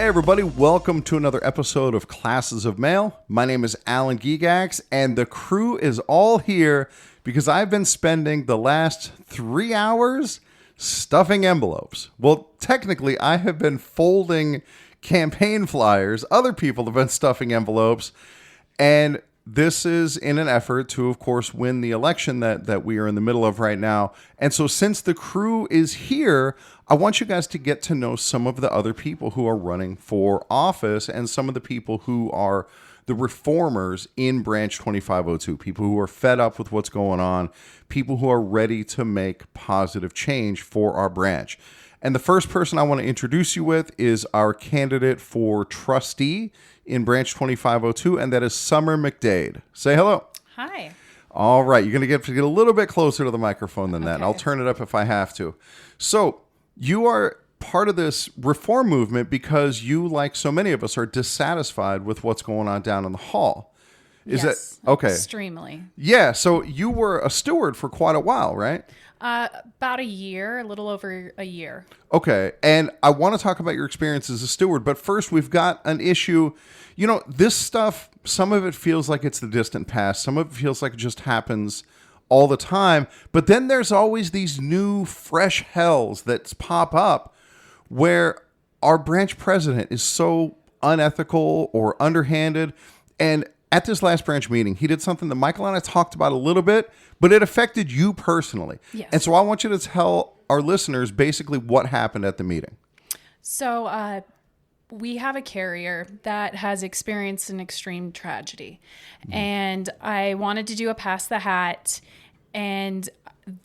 Hey everybody, welcome to another episode of Classes of Mail. My name is Alan Gigax, and the crew is all here because I've been spending the last 3 hours stuffing envelopes. Well, technically, I have been folding campaign flyers. Other people have been stuffing envelopes, and this is in an effort to, of course, win the election that we are in the middle of right now. And so since the crew is here, I want you guys to get to know some of the other people who are running for office and some of the people who are the reformers in Branch 2502, people who are fed up with what's going on, people who are ready to make positive change for our branch. And the first person I want to introduce you with is our candidate for trustee in Branch 2502, and that is Summer McDade. Say hello. Hi. All right, you're going to get a little bit closer to the microphone than that, and I'll turn it up if I have to. So you are part of this reform movement because you, like so many of us, are dissatisfied with what's going on down in the hall. Is yes, that okay? Extremely. Yeah, so you were a steward for quite a while, right? About a year, a little over a year. Okay, and I want to talk about your experience as a steward, but first we've got an issue. You know, this stuff, some of it feels like it's the distant past. Some of it feels like it just happens all the time. But then there's always these new, fresh hells that pop up where our branch president is so unethical or underhanded. And at this last branch meeting, he did something that Michael and I talked about a little bit, but it affected you personally. Yes. And so I want you to tell our listeners basically what happened at the meeting. So we have a carrier that has experienced an extreme tragedy. And I wanted to do a pass the hat. And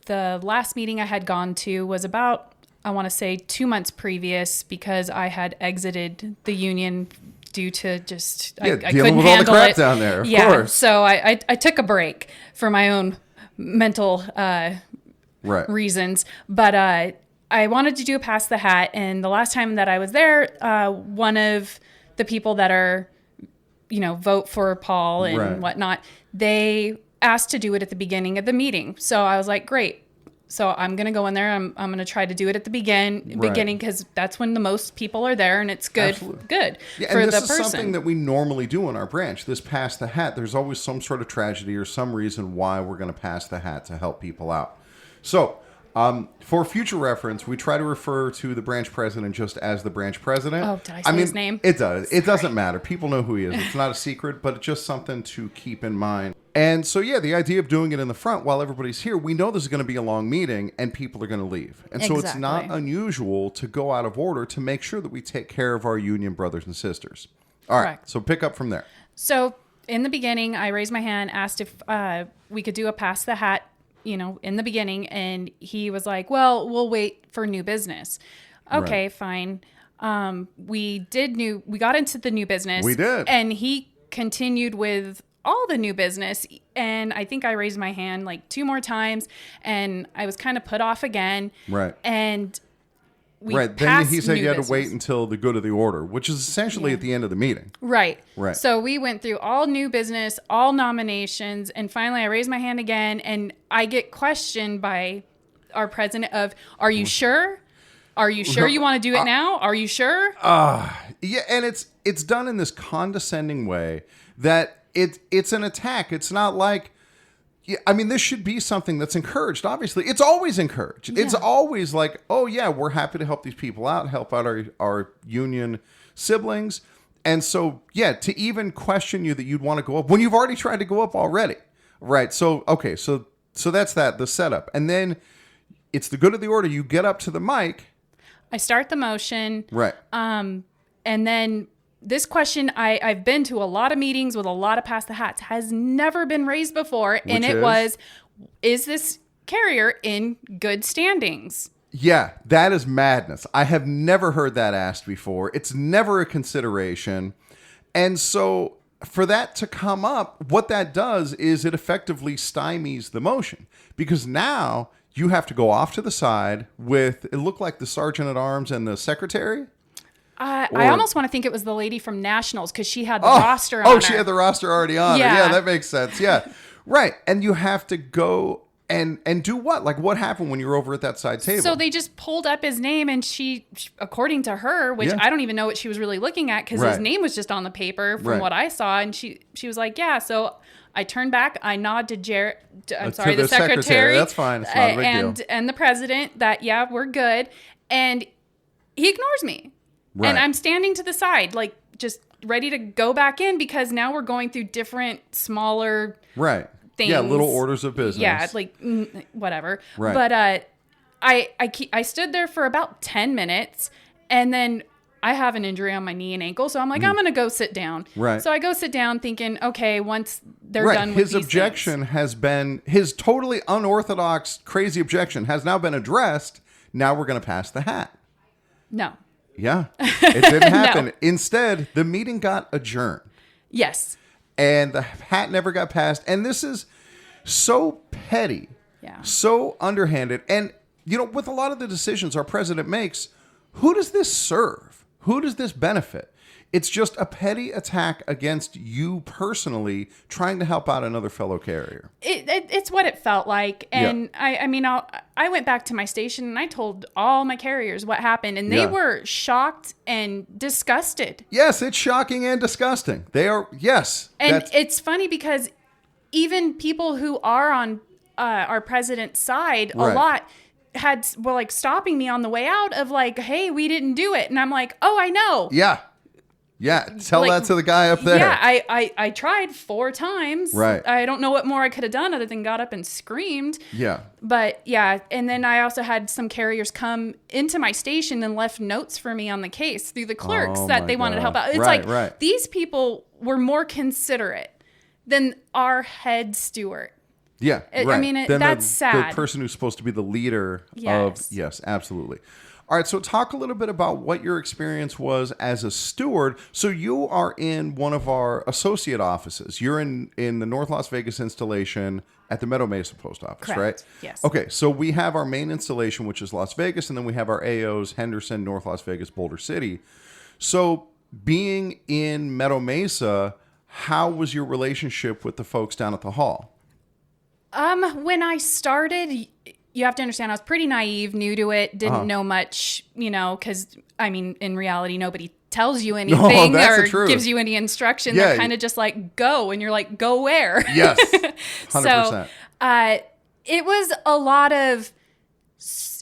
the last meeting I had gone to was about, I want to say, 2 months previous because I had exited the union due to just, I couldn't handle with all the crap it. Down there, of course. So I took a break for my own mental reasons. But I wanted to do a pass the hat. And the last time that I was there, one of the people that are, vote for Paul and whatnot, they asked to do it at the beginning of the meeting. So I was like, great. So I'm going to go in there. I'm going to try to do it at the beginning because that's when the most people are there and it's good for the person. And this is something that we normally do in our branch. This pass the hat, there's always some sort of tragedy or some reason why we're going to pass the hat to help people out. So for future reference, we try to refer to the branch president just as the branch president. Oh, did I say his name? It does. It doesn't matter. People know who he is. It's not a secret, but it's just something to keep in mind. And so, the idea of doing it in the front while everybody's here, we know this is going to be a long meeting and people are going to leave. And so it's not unusual to go out of order to make sure that we take care of our union brothers and sisters. All right. So pick up from there. So in the beginning, I raised my hand, asked if we could do a pass the hat, in the beginning. And he was like, well, we'll wait for new business. Okay, fine. We got into the new business. We did. And he continued with all the new business. And I think I raised my hand like 2 more times and I was kind of put off again. Right. And then he said you had to wait until the good of the order, which is essentially at the end of the meeting. Right. So we went through all new business, all nominations, and finally I raised my hand again and I get questioned by our president of, are you sure? Are you sure you want to do it now? Are you sure? Yeah, and it's done in this condescending way that it's an attack. It's not like, this should be something that's encouraged. Obviously, it's always encouraged. Yeah. It's always like, oh yeah, we're happy to help these people out, help out our union siblings. And so, to even question you that you'd want to go up when you've already tried to go up already. Right. So, okay. So that's the setup. And then it's the good of the order. You get up to the mic. I start the motion. Right. And then this question, I've been to a lot of meetings with a lot of pass the hats, has never been raised before. And it was, is this carrier in good standings? Yeah, that is madness. I have never heard that asked before. It's never a consideration. And so for that to come up, what that does is it effectively stymies the motion because now you have to go off to the side with, it looked like the sergeant at arms and the secretary. I almost want to think it was the lady from Nationals because she had the roster on her. Oh, she had the roster already on her. Yeah, that makes sense. Yeah. Right. And you have to go And do what? Like, what happened when you were over at that side table? So they just pulled up his name, and she according to her, which I don't even know what she was really looking at, because his name was just on the paper from what I saw, and she was like, yeah. So I turned back, I nod to the secretary. That's fine. It's not a big deal. And the president that, yeah, we're good. And he ignores me. Right. And I'm standing to the side, like, just ready to go back in, because now we're going through different, smaller things. Yeah, little orders of business. Yeah, like, whatever. Right. But I stood there for about 10 minutes, and then I have an injury on my knee and ankle, so I'm like, I'm going to go sit down. Right. So I go sit down thinking, okay, once they're done with his these objection things. has been, his totally unorthodox, crazy objection has now been addressed. Now we're going to pass the hat. No. Yeah, it didn't happen. No. Instead, the meeting got adjourned. Yes. And the hat never got passed. And this is so petty, so underhanded. And, you know, with a lot of the decisions our president makes, who does this serve? Who does this benefit? It's just a petty attack against you personally, trying to help out another fellow carrier. It's what it felt like. And I went back to my station and I told all my carriers what happened, and they were shocked and disgusted. Yes, it's shocking and disgusting. They are, yes. And it's funny because even people who are on our president's side a lot were like stopping me on the way out of like, hey, we didn't do it. And I'm like, oh, I know. Yeah. Yeah, tell that to the guy up there. Yeah, I tried 4 times. Right. I don't know what more I could have done other than got up and screamed. Yeah. But yeah, and then I also had some carriers come into my station and left notes for me on the case through the clerks that they wanted to help out. It's these people were more considerate than our head steward. Yeah, I mean, that's sad. The person who's supposed to be the leader yes. Yes, absolutely. All right, so talk a little bit about what your experience was as a steward. So you are in one of our associate offices. You're in the North Las Vegas installation at the Meadow Mesa Post Office, correct. Right? Yes. Okay, so we have our main installation, which is Las Vegas, and then we have our AOs, Henderson, North Las Vegas, Boulder City. So being in Meadow Mesa, how was your relationship with the folks down at the hall? When I started, you have to understand, I was pretty naive, new to it, didn't know much, because, I mean, in reality, nobody tells you anything or gives you any instruction. Yeah, they're kind of just like, go. And you're like, go where? Yes, 100%. So it was a lot of,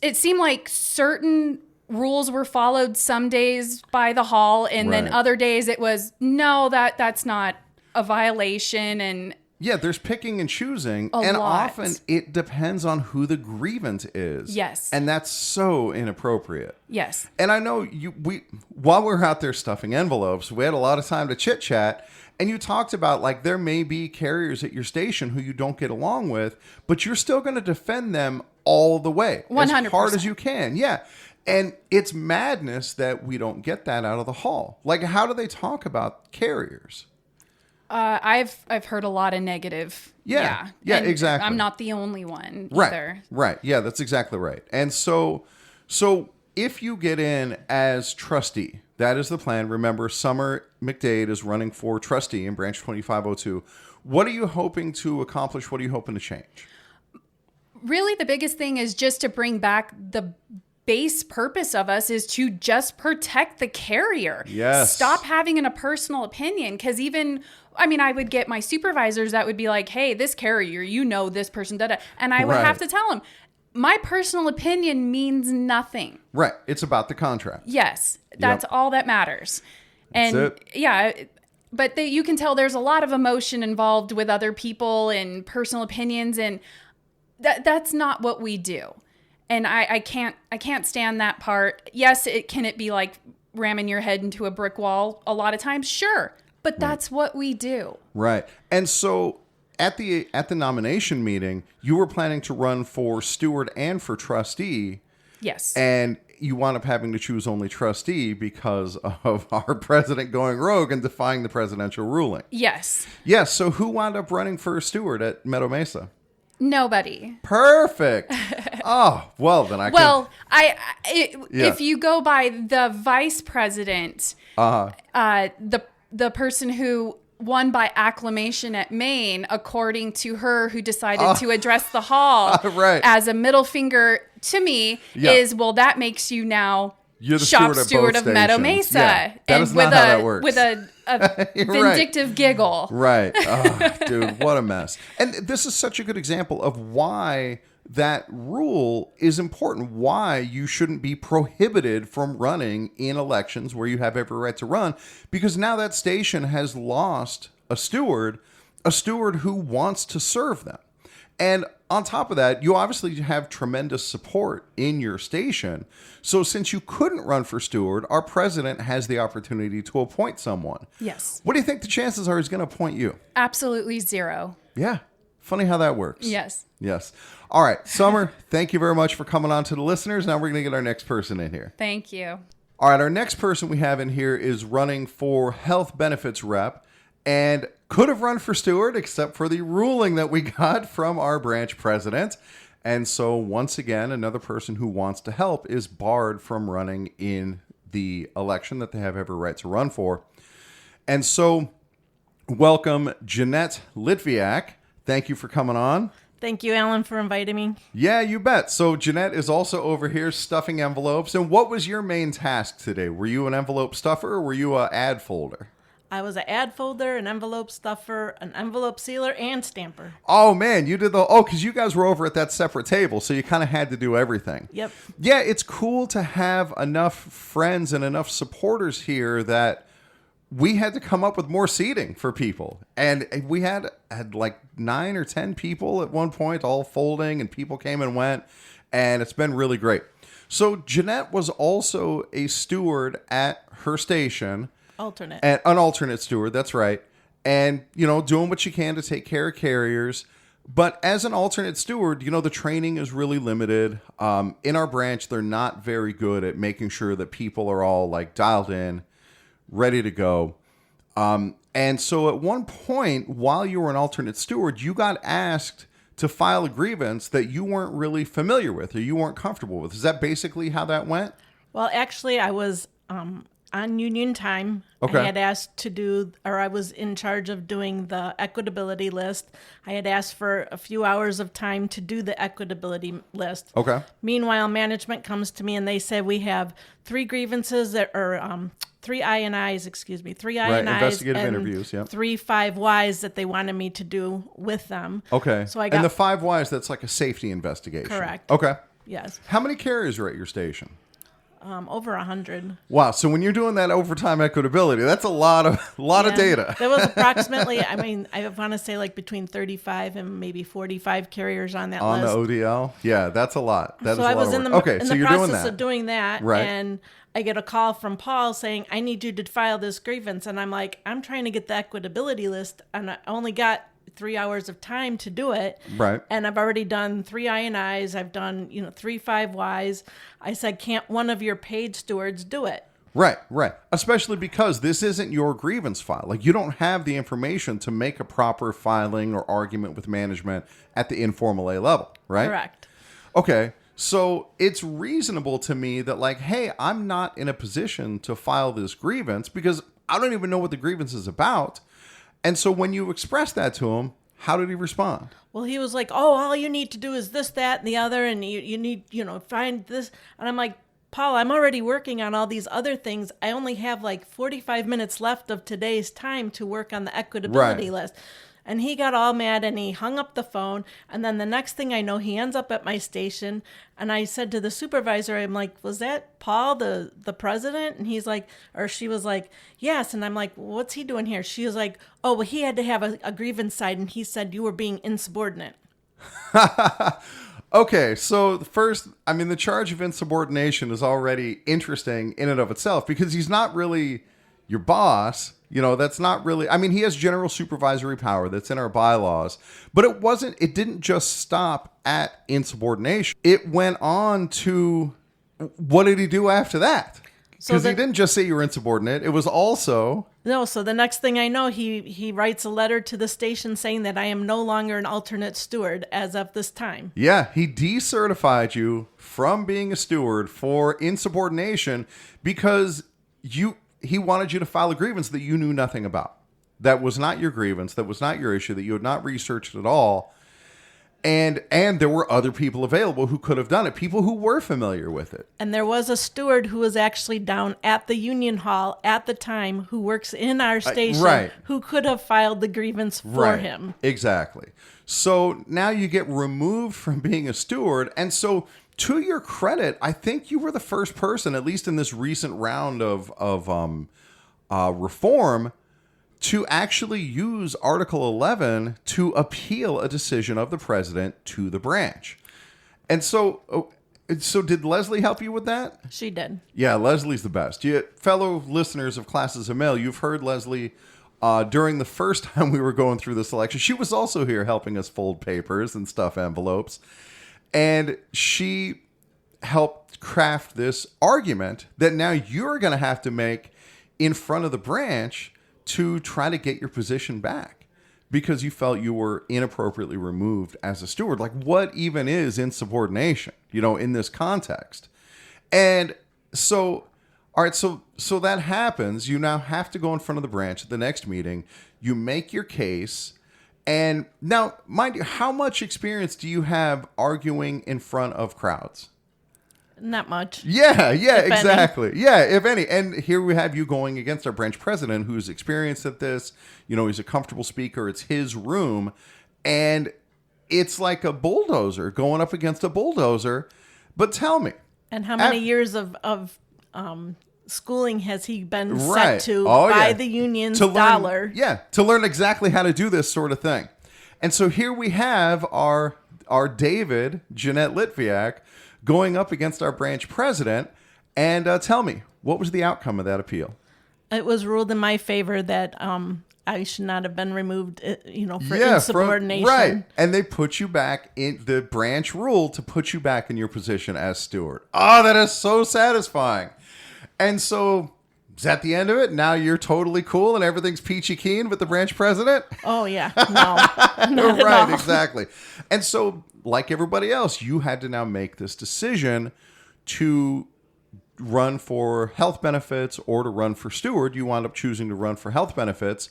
it seemed like certain rules were followed some days by the hall. And then other days it was, no, that's not a violation. And yeah, there's picking and choosing, and often it depends on who the grievance is. Yes. And that's so inappropriate. Yes. And I know while we were out there stuffing envelopes, we had a lot of time to chit chat, and you talked about like there may be carriers at your station who you don't get along with, but you're still going to defend them all the way. 100%. As hard as you can. Yeah. And it's madness that we don't get that out of the hall. Like, how do they talk about carriers? I've heard a lot of negative. Yeah, and exactly. I'm not the only one either. Right. Yeah, that's exactly right. And so if you get in as trustee, that is the plan. Remember, Summer McDade is running for trustee in Branch 2502. What are you hoping to accomplish? What are you hoping to change? Really, the biggest thing is just to bring back the base purpose of us is to just protect the carrier. Yes. Stop having a personal opinion. Because I would get my supervisors that would be like, hey, this carrier, this person, da-da. And I would have to tell them, my personal opinion means nothing. Right. It's about the contract. Yes. That's all that matters. And that's it. Yeah, but you can tell there's a lot of emotion involved with other people and personal opinions. And that's not what we do. And I can't stand that part. Yes, can it be like ramming your head into a brick wall a lot of times? Sure. But that's what we do. Right. And so at the nomination meeting, you were planning to run for steward and for trustee. Yes. And you wound up having to choose only trustee because of our president going rogue and defying the presidential ruling. Yes. Yes. So who wound up running for steward at Meadow Mesa? Nobody. Perfect. Oh, well, then if you go by the vice president, the person who won by acclamation at Maine, according to her who decided to address the hall as a middle finger to me, is, well, that makes you now you're the shop steward of Meadow Mesa. Yeah, that is not how that works. With a vindictive giggle. Right. Oh, dude, what a mess. And this is such a good example of why that rule is important, why you shouldn't be prohibited from running in elections where you have every right to run, because now that station has lost a steward who wants to serve them. And on top of that, you obviously have tremendous support in your station. So since you couldn't run for steward, our president has the opportunity to appoint someone. Yes. What do you think the chances are he's going to appoint you? Absolutely zero. Yeah. Funny how that works. Yes. Yes. All right. Summer, thank you very much for coming on to the listeners. Now we're going to get our next person in here. Thank you. All right. Our next person we have in here is running for health benefits rep and could have run for steward except for the ruling that we got from our branch president. And so once again, another person who wants to help is barred from running in the election that they have every right to run for. And so welcome, Jeanette Litviak. Thank you for coming on. Thank you, Alan, for inviting me. Yeah, you bet. So Jeanette is also over here stuffing envelopes. And what was your main task today? Were you an envelope stuffer or were you an ad folder? I was an ad folder, an envelope stuffer, an envelope sealer, and stamper. Oh, man, you did because you guys were over at that separate table, so you kind of had to do everything. Yep. Yeah, it's cool to have enough friends and enough supporters here that we had to come up with more seating for people. And we had like 9 or 10 people at one point, all folding, and people came and went, and it's been really great. So Jeanette was also a steward at her station. An alternate steward, that's right. And, doing what you can to take care of carriers. But as an alternate steward, the training is really limited. In our branch, they're not very good at making sure that people are all like dialed in, ready to go. And so at one point, while you were an alternate steward, you got asked to file a grievance that you weren't really familiar with or you weren't comfortable with. Is that basically how that went? Well, actually, I was on union time. Okay. I had asked I was in charge of doing the equitability list. I had asked for a few hours of time to do the equitability list. Okay. Meanwhile, management comes to me and they said we have 3 grievances that are 3 INIs, investigative and interviews, yeah. 3 5Ys that they wanted me to do with them. Okay. So I got, and the 5Ys, that's like a safety investigation. Correct. Okay. Yes. How many carriers are at your station? Over 100. Wow. So when you're doing that overtime equitability, that's a lot of data. There was approximately, I want to say like between 35 and maybe 45 carriers on that list. On the ODL? Yeah, that's a lot. That is so a I lot was of in work. the, Okay, in so the you're process doing that. of doing that. Right. And I get a call from Paul saying, I need you to file this grievance. And I'm like, I'm trying to get the equitability list. And I only got 3 hours of time to do it. Right. And I've already done 3 INIs. I've done, 3 5Ys. I said, can't one of your paid stewards do it? Right. Especially because this isn't your grievance file. Like, you don't have the information to make a proper filing or argument with management at the informal A level, right? Correct. Okay. So it's reasonable to me that, like, hey, I'm not in a position to file this grievance because I don't even know what the grievance is about. And so when you express that to him, how did he respond? Well, he was like, oh, all you need to do is this, that, and the other, and you need, find this. And I'm like, Paul, I'm already working on all these other things. I only have like 45 minutes left of today's time to work on the equitability list. And he got all mad and he hung up the phone. And then the next thing I know, he ends up at my station. And I said to the supervisor, I'm like, was that Paul, the president? And he's like, or she was like, yes. And I'm like, what's he doing here? She was like, oh, well, he had to have a grievance side. And he said you were being insubordinate. Okay, so first, the charge of insubordination is already interesting in and of itself because he's not really your boss. That's not really, he has general supervisory power that's in our bylaws, but it didn't just stop at insubordination. It went on to, what did he do after that? Because he didn't just say you were insubordinate. It was also... No, so the next thing I know, he writes a letter to the station saying that I am no longer an alternate steward as of this time. Yeah, he decertified you from being a steward for insubordination because he wanted you to file a grievance that you knew nothing about. that was not your grievance, that was not your issue, that you had not researched at all. And there were other people available who could have done it, people who were familiar with it. And there was a steward who was actually down at the Union Hall at the time who works in our station right. who could have filed the grievance for him. Exactly. So now you get removed from being a steward. And so to your credit, I think you were the first person, at least in this recent round of reform, to actually use Article 11 to appeal a decision of the president to the branch. And so did Leslie help you with that? She did. Yeah, Leslie's the best. Fellow listeners of Classes of Mail, you've heard Leslie during the first time we were going through this election. She was also here helping us fold papers and stuff envelopes. And she helped craft this argument that now you're going to have to make in front of the branch to try to get your position back because you felt you were inappropriately removed as a steward. Like, what even is insubordination, in this context? And so, all right, so that happens. You now have to go in front of the branch at the next meeting. You make your case. And now, mind you, how much experience do you have arguing in front of crowds? Not much. Yeah, exactly. Any. Yeah, if any. And here we have you going against our branch president who's experienced at this. He's a comfortable speaker. It's his room. And it's like a bulldozer going up against a bulldozer. But tell me. And how many years of schooling has he been set to by the union's dollar? Yeah, to learn exactly how to do this sort of thing. And so here we have our David, Jeanette Litviak, going up against our branch president. And tell me, what was the outcome of that appeal? It was ruled in my favor that I should not have been removed, for insubordination. Right. And they put you back in the branch rule to put you back in your position as steward. Oh, that is so satisfying. And so is that the end of it? Now you're totally cool and everything's peachy keen with the branch president? Oh, yeah. No, not at right, all. Exactly. And so, like everybody else, you had to now make this decision to run for health benefits or to run for steward. You wound up choosing to run for health benefits.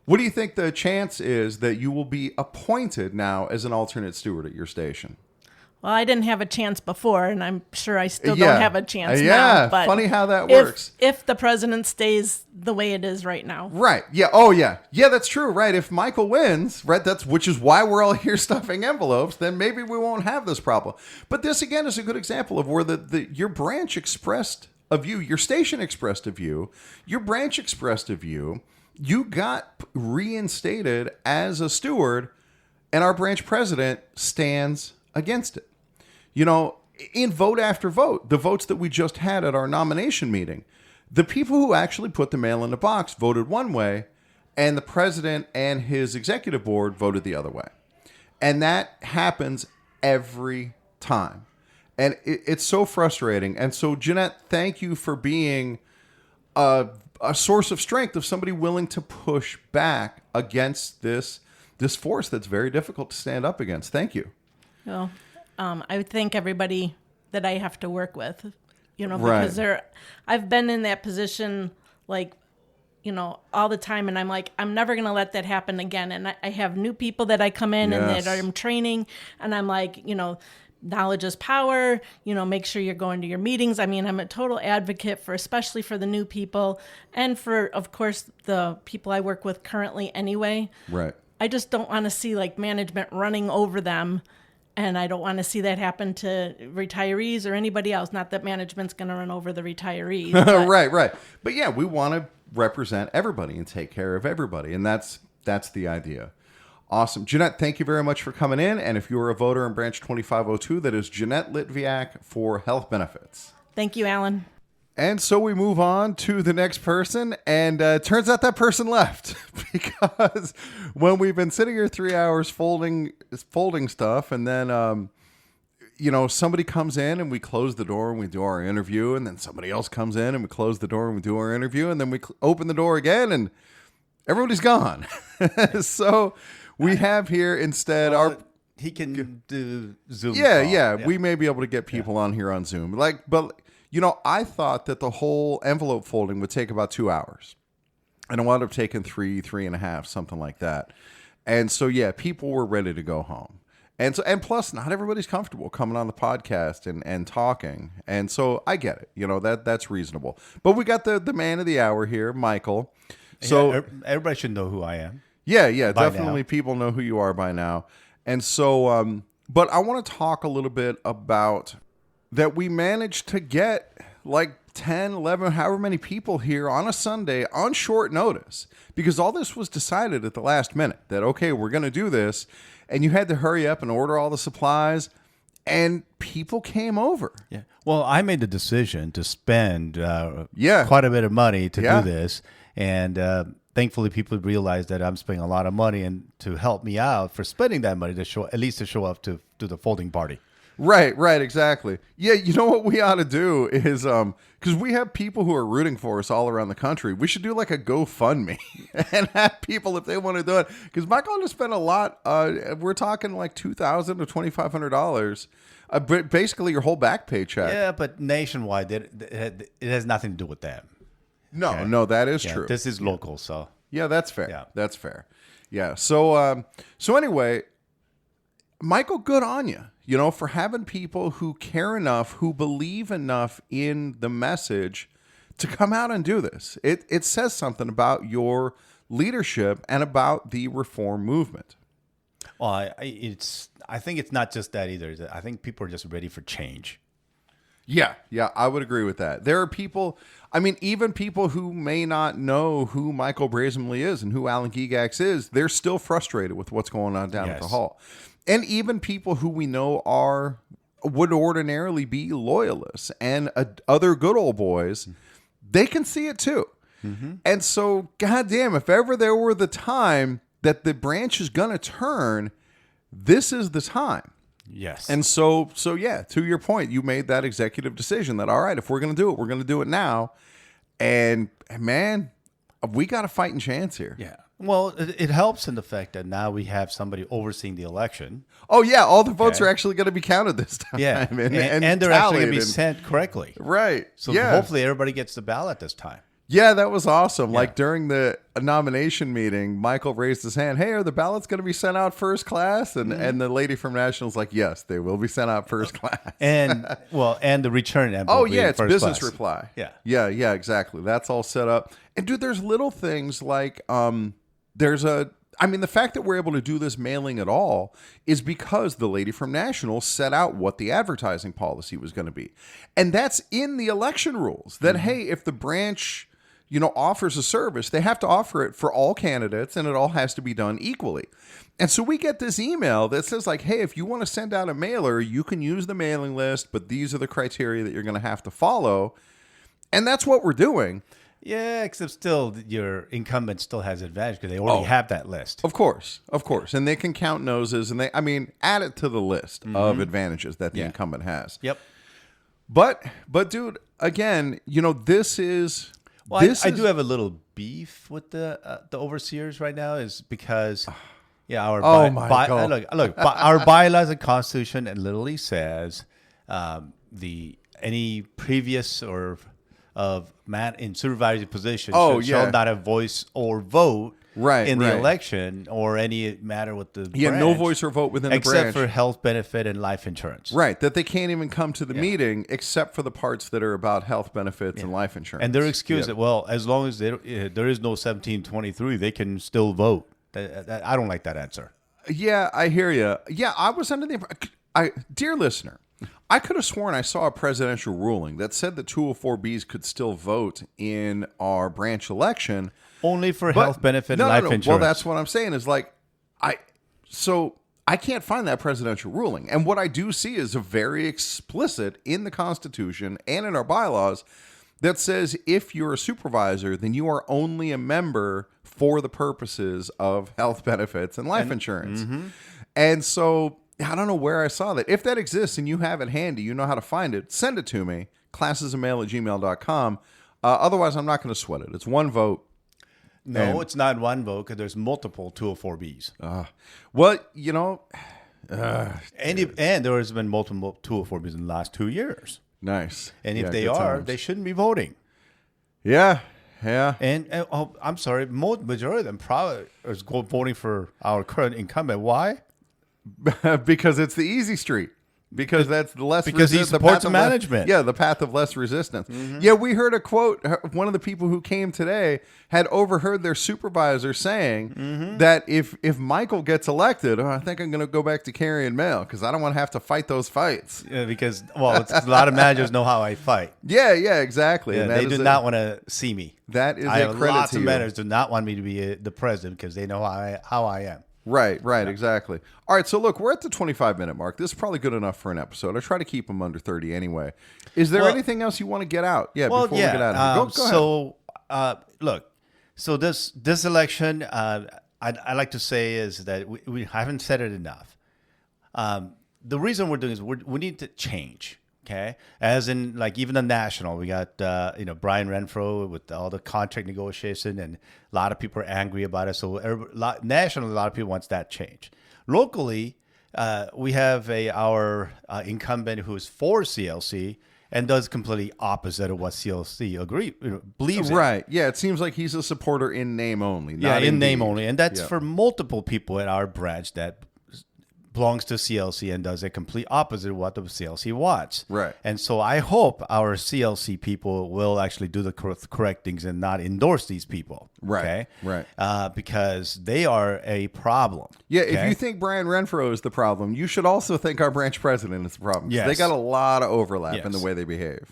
What do you think the chance is that you will be appointed now as an alternate steward at your station? Well, I didn't have a chance before, and I'm sure I still don't have a chance now. But funny how that works. If the president stays the way it is right now. Right. Yeah. Oh, yeah. Yeah, that's true. Right. If Michael wins, right, which is why we're all here stuffing envelopes, then maybe we won't have this problem. But this, again, is a good example of where your branch expressed a view, your station expressed a view, your branch expressed a view, you got reinstated as a steward, and our branch president stands against it. In vote after vote, the votes that we just had at our nomination meeting, the people who actually put the mail in the box voted one way, and the president and his executive board voted the other way. And that happens every time. And it's so frustrating. And so, Jeanette, thank you for being a source of strength of somebody willing to push back against this force that's very difficult to stand up against. Thank you. Well, I would thank everybody that I have to work with, because I've been in that position, all the time. And I'm like, I'm never going to let that happen again. And I have new people that I come in and that I'm training. And I'm like, knowledge is power, make sure you're going to your meetings. I mean, I'm a total advocate especially for the new people and for, of course, the people I work with currently anyway. Right. I just don't want to see management running over them. And I don't want to see that happen to retirees or anybody else. Not that management's going to run over the retirees. Right. But yeah, we want to represent everybody and take care of everybody. And that's the idea. Awesome. Jeanette, thank you very much for coming in. And if you're a voter in Branch 2502, that is Jeanette Litviak for health benefits. Thank you, Alan. And so we move on to the next person, and it turns out that person left because when we've been sitting here 3 hours folding stuff, and then somebody comes in and we close the door and we do our interview, and then somebody else comes in and we close the door and we do our interview, and then we open the door again and everybody's gone. So we have here instead he can do Zoom. Yeah. We may be able to get people on here on Zoom, but. I thought that the whole envelope folding would take about 2 hours. And it wound up taking 3.5, something like that. And so, yeah, people were ready to go home. And plus, not everybody's comfortable coming on the podcast and talking. And so I get it. That's reasonable. But we got the man of the hour here, Michael. So yeah, everybody should know who I am. Yeah, by definitely. now. People know who you are by now. And so, but I want to talk a little bit about that we managed to get like 10, 11, however many people here on a Sunday on short notice, because all this was decided at the last minute that, okay, we're going to do this. And you had to hurry up and order all the supplies, and people came over. Yeah. Well, I made the decision to spend quite a bit of money to do this. And thankfully, people realized that I'm spending a lot of money and to help me out for spending that money to show up to the folding party. Right, exactly. Yeah, you know what we ought to do is, because we have people who are rooting for us all around the country, we should do like a GoFundMe and have people, if they want to do it, because Michael just spent a lot, we're talking like $2,000 to $2,500, basically your whole back paycheck. Yeah, but nationwide, it has nothing to do with that. No, that is true. This is local, so. Yeah, that's fair. Yeah. That's fair. Yeah, so anyway, Michael, good on you. For having people who care enough, who believe enough in the message to come out and do this. It says something about your leadership and about the reform movement. Well, I think it's not just that either. I think people are just ready for change. Yeah, I would agree with that. There are people, even people who may not know who Michael Brasaemle is and who Alan Gigax is, they're still frustrated with what's going on down at the hall. And even people who we know would ordinarily be loyalists and other good old boys, they can see it too. Mm-hmm. And so, goddamn, if ever there were the time that the branch is going to turn, this is the time. Yes. And so yeah, to your point, you made that executive decision that, all right, if we're going to do it, we're going to do it now. And man, we got a fighting chance here. Yeah. Well, it helps in the fact that now we have somebody overseeing the election. Oh, yeah. All the votes are actually going to be counted this time. Yeah. And they're actually going to be sent correctly. Right. So hopefully everybody gets the ballot this time. Yeah, that was awesome. Yeah. Like during the nomination meeting, Michael raised his hand. Hey, are the ballots going to be sent out first class? And the lady from National's like, yes, they will be sent out first class. And the return envelope. Oh, yeah, it's business class. reply. Yeah, exactly. That's all set up. And dude, there's little things like the fact that we're able to do this mailing at all is because the lady from National set out what the advertising policy was going to be. And that's in the election rules that, hey, if the branch, offers a service, they have to offer it for all candidates and it all has to be done equally. And so we get this email that says like, hey, if you want to send out a mailer, you can use the mailing list, but these are the criteria that you're going to have to follow. And that's what we're doing. Yeah, except still your incumbent still has advantage because they already have that list. Of course. And they can count noses and add it to the list of advantages that the incumbent has. Yep. But dude, again, this is... Well, I do have a little beef with the overseers right now is because our our bylaws and constitution and literally says any previous or of man in supervisory position shall not have voice or vote in the election or any matter with the branch, no voice or vote within the branch. Except for health benefit and life insurance. Right, that they can't even come to the meeting except for the parts that are about health benefits and life insurance. And their excuse that, well, as long as there is no 1723, they can still vote. I don't like that answer. Yeah, I hear you. Yeah, I was under the dear listener, I could have sworn I saw a presidential ruling that said that 204Bs could still vote in our branch election. Only for health benefit and life insurance. Well, that's what I'm saying is like, I can't find that presidential ruling. And what I do see is a very explicit in the Constitution and in our bylaws that says if you're a supervisor, then you are only a member for the purposes of health benefits and life insurance. Mm-hmm. And so I don't know where I saw that. If that exists and you have it handy, you know how to find it, send it to me, classesofmail@gmail.com. Otherwise, I'm not going to sweat it. It's one vote. No, it's not one vote because there's multiple 204Bs. And there has been multiple 204Bs in the last 2 years. Nice. And if they shouldn't be voting. Yeah. Yeah. And I'm sorry, majority of them probably is voting for our current incumbent. Why? Because it's the easy street. Because that's the less because he supports management. The path of less resistance. Mm-hmm. Yeah, we heard a quote. One of the people who came today had overheard their supervisor saying that if Michael gets elected, I think I'm going to go back to carrying mail because I don't want to have to fight those fights. Yeah, because a lot of managers know how I fight. Yeah, exactly. Yeah, they do not want to see me. That is a credit lots to of you. managers do not want me to be the president because they know how I am. Right, exactly. All right, so look, we're at the 25-minute mark. This is probably good enough for an episode. I try to keep them under 30 anyway. Is there anything else you want to get out? Yeah, before we get out of here. Go ahead. Look, so this election, I'd like to say is that we haven't said it enough. The reason we're doing is we need to change. Okay, as in like even the national, we got Brian Renfro with all the contract negotiation, and a lot of people are angry about it. So nationally, a lot of people wants that change. Locally, we have our incumbent who's for CLC and does completely opposite of what CLC believes in. Right. Yeah, it seems like he's a supporter in name only. Not in name only, and that's for multiple people in our branch that belongs to CLC and does a complete opposite of what the CLC wants. Right. And so I hope our CLC people will actually do the correct things and not endorse these people. Right. Okay? Right. Because they are a problem. Yeah, okay? If you think Brian Renfro is the problem, you should also think our branch president is the problem. Yes. They got a lot of overlap in the way they behave.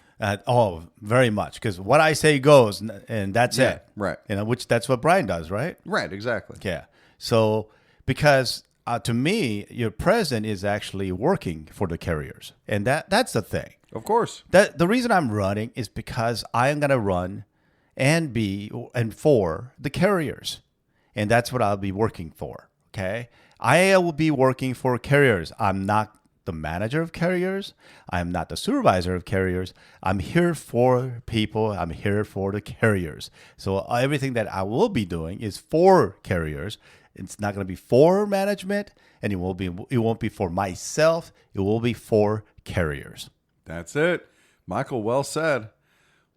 Very much. Because what I say goes, and that's it. Right. Which that's what Brian does, right? Right, exactly. Yeah. So because to me, your president is actually working for the carriers, and that's the thing. Of course. The reason I'm running is because I am going to run and for the carriers, and that's what I'll be working for. Okay, I will be working for carriers. I'm not the manager of carriers. I'm not the supervisor of carriers. I'm here for people. I'm here for the carriers. So everything that I will be doing is for carriers. It's not going to be for management, and it won't be for myself. It will be for carriers. That's it. Michael, well said.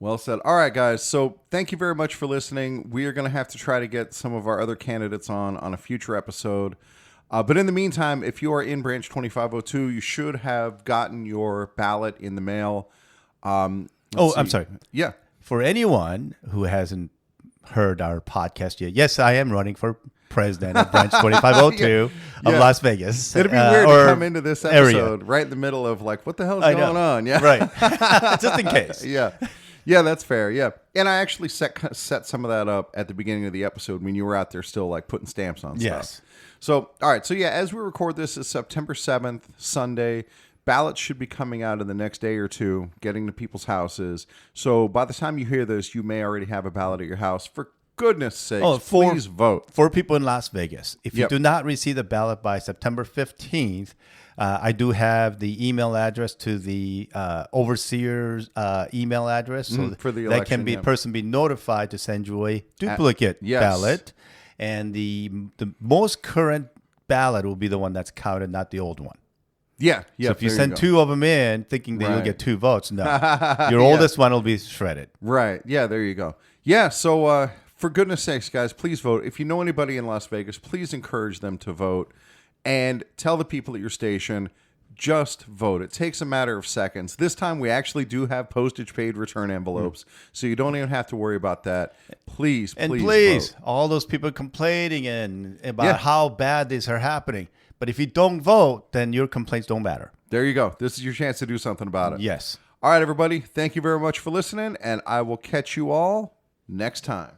Well said. All right, guys. So thank you very much for listening. We are going to have to try to get some of our other candidates on a future episode. But in the meantime, if you are in Branch 2502, you should have gotten your ballot in the mail. I'm sorry. Yeah. For anyone who hasn't heard our podcast yet, yes, I am running for president of Branch 2502 of Las Vegas. It'd be weird to come into this episode right in the middle of like, what the hell is going on? Yeah, right. Just in case. Yeah, that's fair. Yeah, and I actually set some of that up at the beginning of the episode when you were out there still like putting stamps on stuff. So, all right. So, as we record this, is September 7th, Sunday. Ballots should be coming out in the next day or two, getting to people's houses. So, by the time you hear this, you may already have a ballot at your house. For goodness sakes, please vote. For people in Las Vegas, if you do not receive the ballot by September 15th, I do have the email address to the overseer's email address. So for the election, that can person be notified to send you a duplicate ballot. And the most current ballot will be the one that's counted, not the old one. Yeah. So if you send two of them in thinking that you'll get 2 votes, no. Your oldest one will be shredded. Right. Yeah, there you go. Yeah, so for goodness sakes, guys, please vote. If you know anybody in Las Vegas, please encourage them to vote. And tell the people at your station, just vote. It takes a matter of seconds. This time we actually do have postage paid return envelopes, so you don't even have to worry about that. Please vote. All those people complaining about how bad these are happening. But if you don't vote, then your complaints don't matter. There you go. This is your chance to do something about it. Yes. All right, everybody. Thank you very much for listening, and I will catch you all next time.